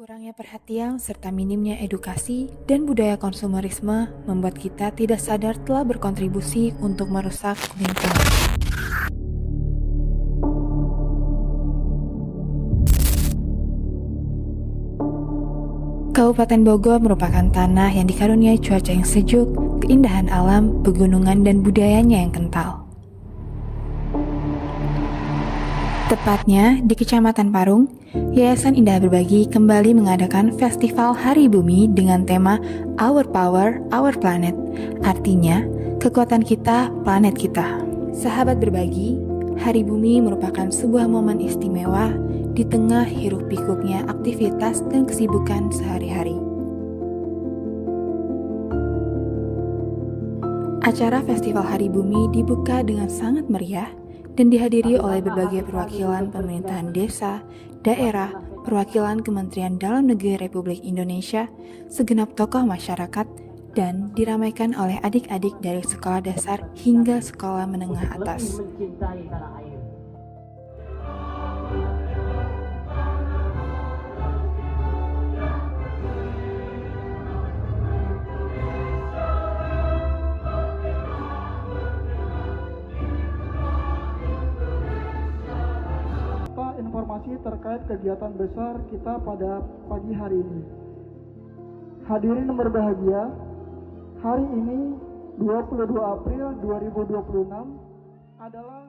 Kurangnya perhatian serta minimnya edukasi dan budaya konsumerisme membuat kita tidak sadar telah berkontribusi untuk merusak lingkungan. Kabupaten Bogor merupakan tanah yang dikaruniai cuaca yang sejuk, keindahan alam, pegunungan, dan budayanya yang kental. Tepatnya di Kecamatan Parung, Yayasan Indah Berbagi kembali mengadakan Festival Hari Bumi dengan tema Our Power, Our Planet. Artinya, kekuatan kita, planet kita. Sahabat berbagi, Hari Bumi merupakan sebuah momen istimewa di tengah hiruk-pikuknya aktivitas dan kesibukan sehari-hari. Acara Festival Hari Bumi dibuka dengan sangat meriah dan dihadiri oleh berbagai perwakilan pemerintahan desa, daerah, perwakilan Kementerian Dalam Negeri Republik Indonesia, segenap tokoh masyarakat, dan diramaikan oleh adik-adik dari sekolah dasar hingga sekolah menengah atas. Informasi terkait kegiatan besar kita pada pagi hari ini. Hadirin yang berbahagia, hari ini 22 April 2026 adalah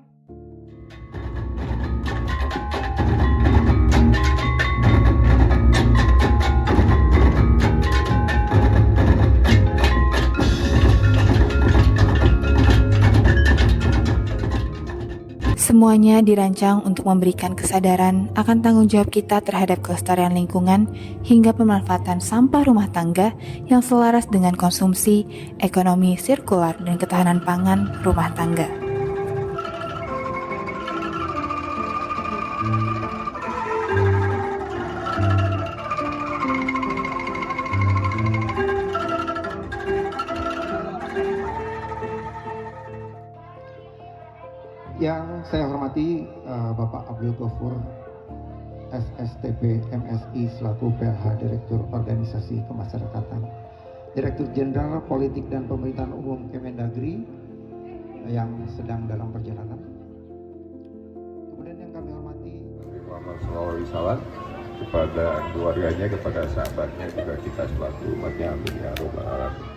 Semuanya dirancang untuk memberikan kesadaran akan tanggung jawab kita terhadap kelestarian lingkungan hingga pemanfaatan sampah rumah tangga yang selaras dengan konsumsi, ekonomi sirkular, dan ketahanan pangan rumah tangga. Yang saya hormati Bapak Abdul Ghafur, SSTP MSI selaku PLH Direktur Organisasi Kemasyarakatan, Direktur Jenderal Politik dan Pemerintahan Umum Kemendagri yang sedang dalam perjalanan. Kemudian yang kami hormati Muhammad SAW kepada keluarganya, kepada sahabatnya, juga kita selaku umatnya, amin ya rabbal alamin.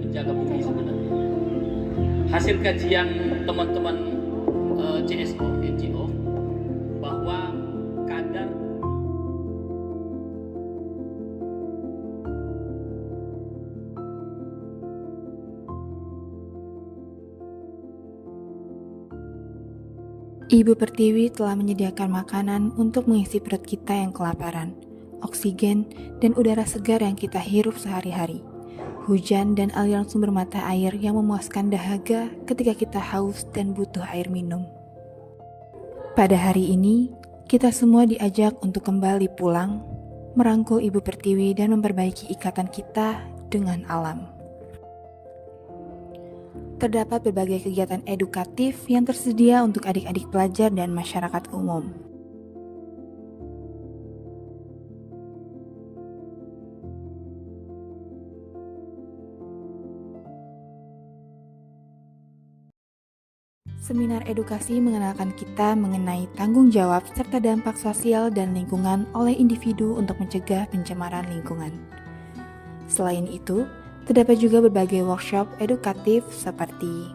Menjaga bumi sebenarnya. Hasil kajian teman-teman CSO, NGO, bahwa kadar Ibu Pertiwi telah menyediakan makanan untuk mengisi perut kita yang kelaparan, oksigen, dan udara segar yang kita hirup sehari-hari. Hujan dan aliran sumber mata air yang memuaskan dahaga ketika kita haus dan butuh air minum. Pada hari ini, kita semua diajak untuk kembali pulang, merangkul Ibu Pertiwi dan memperbaiki ikatan kita dengan alam. Terdapat berbagai kegiatan edukatif yang tersedia untuk adik-adik pelajar dan masyarakat umum. Seminar edukasi mengenalkan kita mengenai tanggung jawab serta dampak sosial dan lingkungan oleh individu untuk mencegah pencemaran lingkungan. Selain itu, terdapat juga berbagai workshop edukatif seperti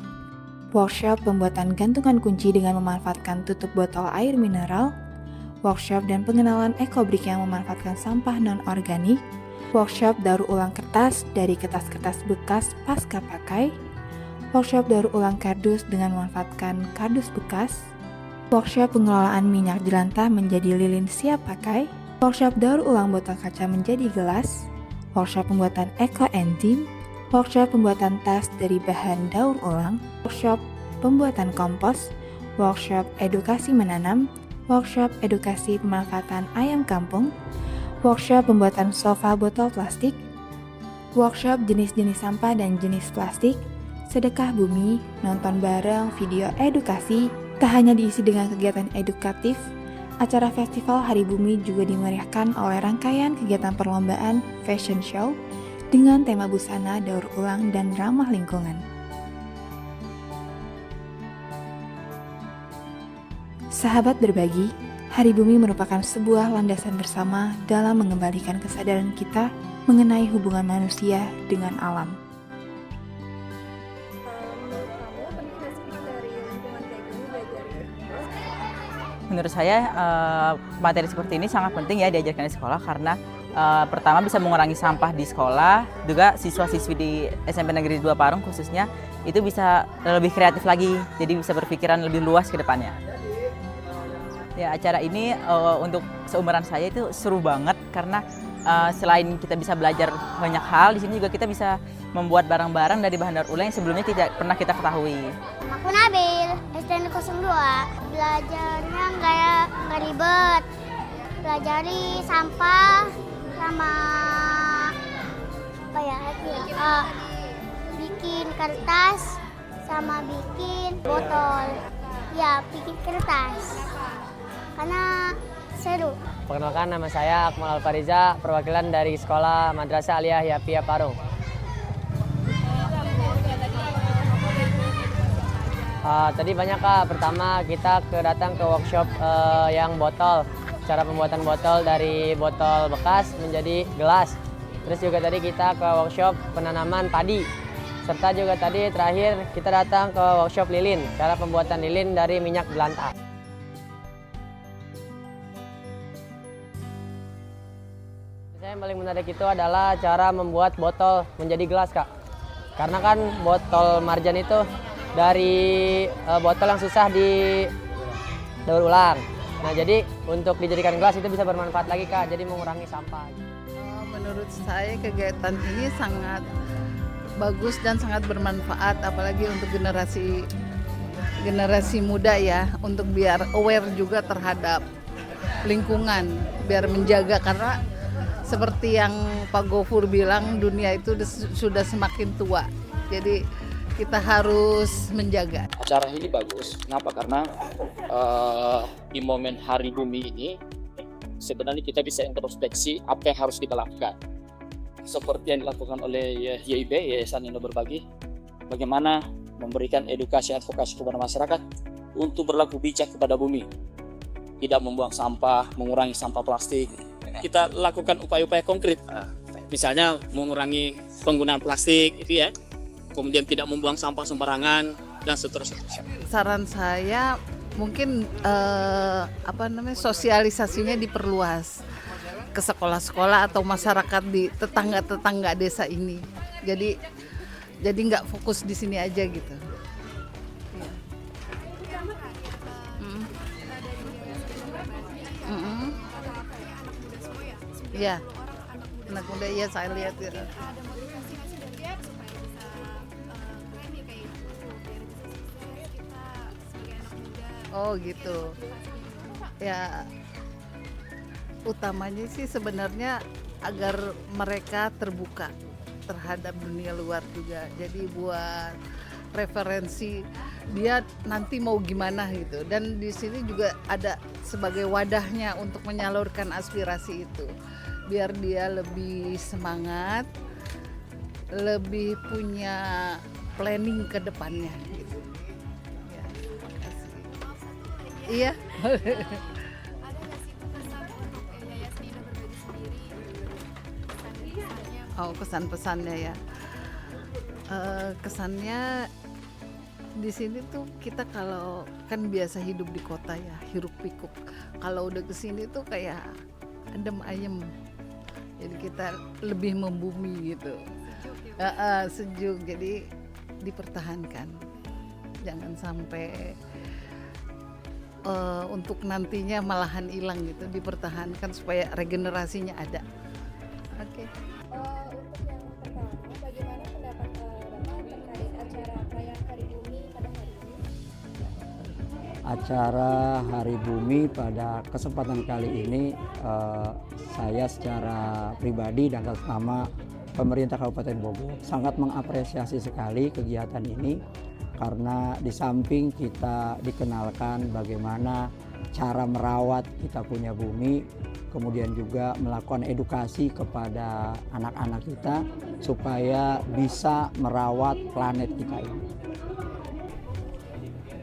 workshop pembuatan gantungan kunci dengan memanfaatkan tutup botol air mineral, workshop dan pengenalan ekobrik yang memanfaatkan sampah non-organik, workshop daur ulang kertas dari kertas-kertas bekas pasca pakai, workshop daur ulang kardus dengan memanfaatkan kardus bekas, workshop pengelolaan minyak jelantah menjadi lilin siap pakai, workshop daur ulang botol kaca menjadi gelas, workshop pembuatan ekoenzim, workshop pembuatan tas dari bahan daur ulang, workshop pembuatan kompos, workshop edukasi menanam, workshop edukasi pemanfaatan ayam kampung, workshop pembuatan sofa botol plastik, workshop jenis-jenis sampah dan jenis plastik, sedekah bumi, nonton bareng video edukasi, Tak hanya diisi dengan kegiatan edukatif, acara Festival Hari Bumi juga dimeriahkan oleh rangkaian kegiatan perlombaan fashion show dengan tema busana daur ulang dan ramah lingkungan. Sahabat berbagi, Hari Bumi merupakan sebuah landasan bersama dalam mengembalikan kesadaran kita mengenai hubungan manusia dengan alam. Menurut saya materi seperti ini sangat penting ya diajarkan di sekolah karena pertama bisa mengurangi sampah di sekolah, juga siswa-siswi di SMP Negeri 2 Parung khususnya itu bisa lebih kreatif lagi, jadi bisa berpikiran lebih luas ke depannya. Ya, acara ini untuk seumuran saya itu seru banget karena selain kita bisa belajar banyak hal, di sini juga kita bisa membuat barang-barang dari bahan daur ulang yang sebelumnya tidak pernah kita ketahui. Aku Nabil, STN 02. Belajarnya nggak ribet. Pelajari sampah sama apa ya? Bikin kertas sama bikin botol. Ya, bikin kertas. Karena seru. Perkenalkan, nama saya Akmal Alfariza, perwakilan dari Sekolah Madrasah Aliyah Yapia Parung. Tadi banyak Kak, pertama kita datang ke workshop yang botol, cara pembuatan botol dari botol bekas menjadi gelas. Terus juga tadi kita ke workshop penanaman padi, serta juga tadi terakhir kita datang ke workshop lilin, cara pembuatan lilin dari minyak belantah. Yang paling menarik itu adalah cara membuat botol menjadi gelas Kak, karena kan botol marjan itu dari botol yang susah di daur ulang. Nah, jadi untuk dijadikan gelas itu bisa bermanfaat lagi Kak, jadi mengurangi sampah. Menurut saya kegiatan ini sangat bagus dan sangat bermanfaat, apalagi untuk generasi muda ya, untuk biar aware juga terhadap lingkungan, biar menjaga, karena seperti yang Pak Gofur bilang, dunia itu sudah semakin tua. Jadi kita harus menjaga. Acara ini bagus. Kenapa? Karena di momen Hari Bumi ini sebenarnya kita bisa introspeksi apa yang harus kita lakukan. Seperti yang dilakukan oleh YIB, Yayasan Indo Berbagi, bagaimana memberikan edukasi advokasi kepada masyarakat untuk berlaku bijak kepada bumi. Tidak membuang sampah, mengurangi sampah plastik. Kita lakukan upaya-upaya konkret. Misalnya mengurangi penggunaan plastik itu ya. Kemudian tidak membuang sampah sembarangan dan seterusnya. Saran saya mungkin sosialisasinya diperluas ke sekolah-sekolah atau masyarakat di tetangga-tetangga desa ini. Jadi nggak fokus di sini aja gitu. Iya, anak muda iya saya lihat ya. Oh gitu. Ya, utamanya sih sebenarnya agar mereka terbuka terhadap dunia luar juga. Jadi buat referensi dia nanti mau gimana gitu. Dan di sini juga ada sebagai wadahnya untuk menyalurkan aspirasi itu. Biar dia lebih semangat, lebih punya planning ke depannya gitu. Ya, terima kasih. Iya. Oh, kesan-pesannya ya. Kesannya di sini tuh kita kalau kan biasa hidup di kota ya, hiruk pikuk. Kalau udah kesini tuh kayak adem ayem. Jadi kita lebih membumi gitu. Sejuk, jadi dipertahankan. Jangan sampai untuk nantinya malahan hilang gitu, dipertahankan supaya regenerasinya ada. Oke. Untuk yang pertama, bagaimana pendapat Bapak terkait acara perayaan Hari Bumi pada hari ini? Acara Hari Bumi pada kesempatan kali ini saya secara pribadi dan atas nama pemerintah Kabupaten Bogor sangat mengapresiasi sekali kegiatan ini karena di samping kita dikenalkan bagaimana cara merawat kita punya bumi, kemudian juga melakukan edukasi kepada anak-anak kita supaya bisa merawat planet kita ini.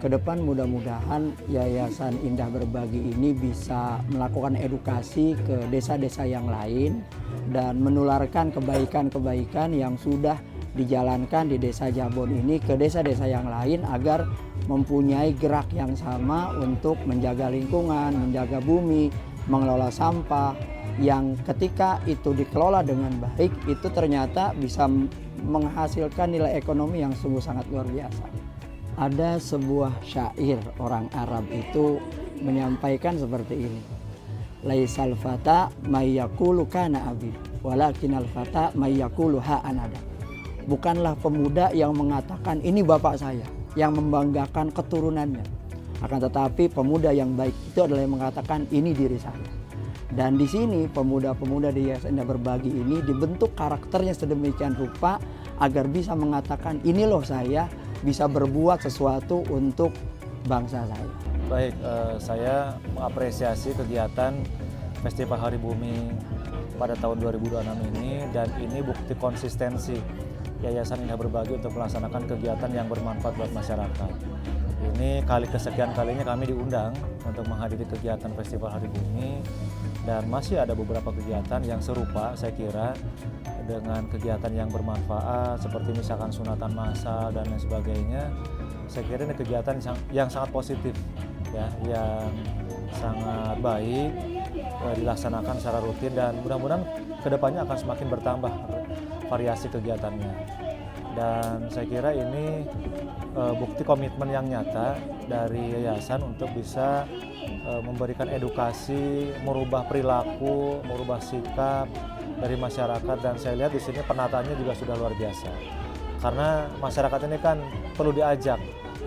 Kedepan mudah-mudahan Yayasan Indah Berbagi ini bisa melakukan edukasi ke desa-desa yang lain dan menularkan kebaikan-kebaikan yang sudah dijalankan di desa Jabon ini ke desa-desa yang lain agar mempunyai gerak yang sama untuk menjaga lingkungan, menjaga bumi, mengelola sampah yang ketika itu dikelola dengan baik itu ternyata bisa menghasilkan nilai ekonomi yang sungguh sangat luar biasa. Ada sebuah syair orang Arab itu menyampaikan seperti ini. Laisal fata may yaqulu kana abi, walakinal fata may yaqulu ha anada. Bukanlah pemuda yang mengatakan ini bapak saya, yang membanggakan keturunannya. Akan tetapi pemuda yang baik itu adalah yang mengatakan ini diri saya. Dan di sini pemuda-pemuda di Yayasan Indah Berbagi ini dibentuk karakternya sedemikian rupa agar bisa mengatakan ini loh saya bisa berbuat sesuatu untuk bangsa saya. Baik, saya mengapresiasi kegiatan Festival Hari Bumi pada tahun 2026 ini, dan ini bukti konsistensi Yayasan Indah Berbagi untuk melaksanakan kegiatan yang bermanfaat buat masyarakat. Ini kali kesekian kalinya kami diundang untuk menghadiri kegiatan Festival Hari Bumi, dan masih ada beberapa kegiatan yang serupa saya kira dengan kegiatan yang bermanfaat seperti misalkan sunatan massal dan lain sebagainya. Saya kira ini kegiatan yang sangat positif ya, yang sangat baik dilaksanakan secara rutin, dan mudah-mudahan kedepannya akan semakin bertambah variasi kegiatannya. Dan saya kira ini bukti komitmen yang nyata dari yayasan untuk bisa memberikan edukasi, merubah perilaku, merubah sikap dari masyarakat, dan saya lihat di sini penataannya juga sudah luar biasa. Karena masyarakat ini kan perlu diajak,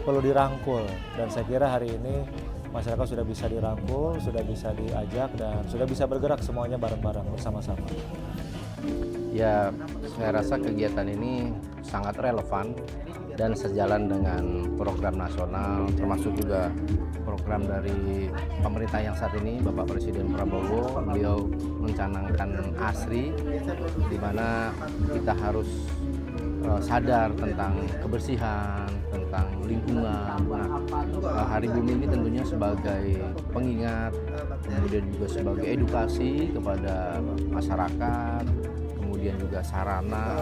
perlu dirangkul, dan saya kira hari ini masyarakat sudah bisa dirangkul, sudah bisa diajak, dan sudah bisa bergerak semuanya bareng-bareng bersama-sama. Ya, saya rasa kegiatan ini sangat relevan dan sejalan dengan program nasional, termasuk juga program dari pemerintah yang saat ini, Bapak Presiden Prabowo. Beliau mencanangkan ASRI, di mana kita harus sadar tentang kebersihan, tentang lingkungan. Nah, Hari Bumi ini tentunya sebagai pengingat, kemudian juga sebagai edukasi kepada masyarakat, kemudian juga sarana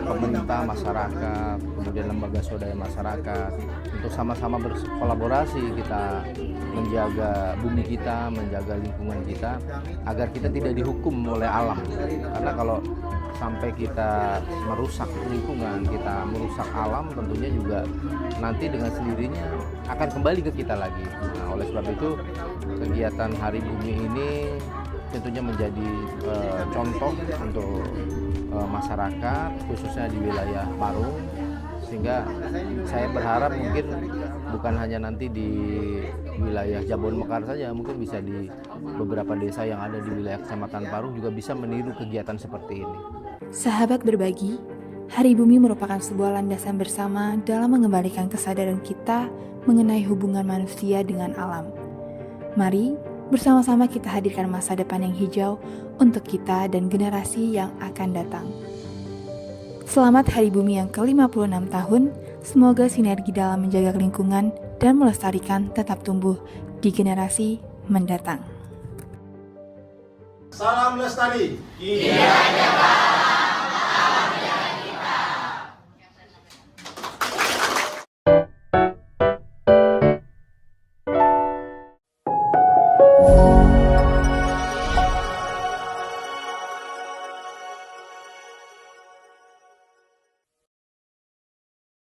pemerintah, masyarakat, kemudian lembaga swadaya masyarakat untuk sama-sama berkolaborasi kita menjaga bumi kita, menjaga lingkungan kita agar kita tidak dihukum oleh alam. Karena kalau sampai kita merusak lingkungan, kita merusak alam, tentunya juga nanti dengan sendirinya akan kembali ke kita lagi. Nah, oleh sebab itu kegiatan Hari Bumi ini tentunya menjadi contoh untuk masyarakat, khususnya di wilayah Parung, sehingga saya berharap mungkin bukan hanya nanti di wilayah Jabon Mekar saja, mungkin bisa di beberapa desa yang ada di wilayah Kecamatan Parung juga bisa meniru kegiatan seperti ini. Sahabat berbagi, Hari Bumi merupakan sebuah landasan bersama dalam mengembalikan kesadaran kita mengenai hubungan manusia dengan alam. Mari bersama-sama kita hadirkan masa depan yang hijau untuk kita dan generasi yang akan datang. Selamat Hari Bumi yang ke-56 tahun, semoga sinergi dalam menjaga lingkungan dan melestarikan tetap tumbuh di generasi mendatang. Salam lestari. Tidak ada